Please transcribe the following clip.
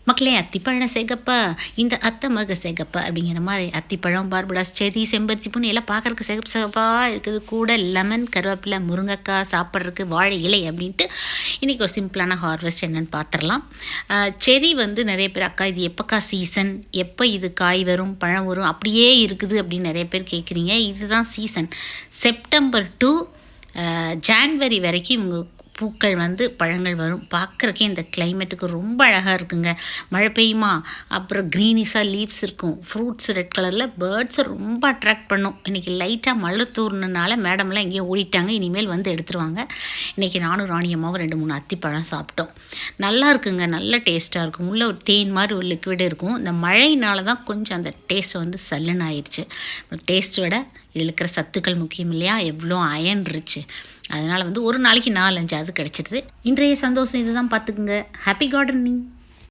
மக்களே அத்திப்பழம் சேகப்பா, இந்த அத்தை மக சேகப்பா அப்படிங்கிற மாதிரி அத்திப்பழம், பார்படாஸ், செர்ரி, செம்பருத்தி பூன்னு எல்லாம் பார்க்கறதுக்கு சிகப்பு சிகப்பா இருக்குது. கூட லெமன், கருவேப்பிலை, முருங்கைக்காய், சாப்பிட்றதுக்கு வாழை இலை அப்படின்ட்டு இன்றைக்கி ஒரு சிம்பிளான ஹார்வெஸ்ட் என்னென்னு பார்த்துடலாம். செர்ரி வந்து நிறைய பேர் அக்கா இது எப்போக்கா சீசன், எப்போ இது காய் வரும், பழம் வரும், அப்படியே இருக்குது அப்படின்னு நிறைய பேர் கேட்குறீங்க. இதுதான் சீசன். செப்டம்பர் டு ஜான்வரி வரைக்கும் இவங்க பூக்கள் வந்து பழங்கள் வரும். பார்க்குறக்கே இந்த கிளைமேட்டுக்கு ரொம்ப அழகாக இருக்குங்க. மழை பெய்யுமா, அப்புறம் க்ரீனிஸாக லீவ்ஸ் இருக்கும், ஃப்ரூட்ஸ் ரெட் கலரில், பேர்ட்ஸை ரொம்ப அட்ராக்ட் பண்ணும். இன்றைக்கி லைட்டாக மழை தூர்னனால மேடம்லாம் எங்கேயோ ஓடிட்டாங்க, இனிமேல் வந்து எடுத்துருவாங்க. இன்றைக்கி நானும் ராணி அம்மாவும் 2-3 அத்திப்பழம் சாப்பிட்டோம். நல்லா இருக்குங்க, நல்ல டேஸ்ட்டாக இருக்கும். உள்ளே ஒரு தேன் மாதிரி ஒரு லிக்விட் இருக்கும். இந்த மழையினால தான் கொஞ்சம் அந்த டேஸ்ட் வந்து சல்லுன்னு ஆயிடுச்சு. டேஸ்ட்டை விட இதில் இருக்கிற சத்துக்கள் முக்கியம் இல்லையா, எவ்வளோ அயன் இருச்சு. அதனால் வந்து ஒரு நாளைக்கு 4-5 அது கிடச்சிடுது. இன்றைய சந்தோஷம் இதுதான், பார்த்துக்குங்க. Happy gardening.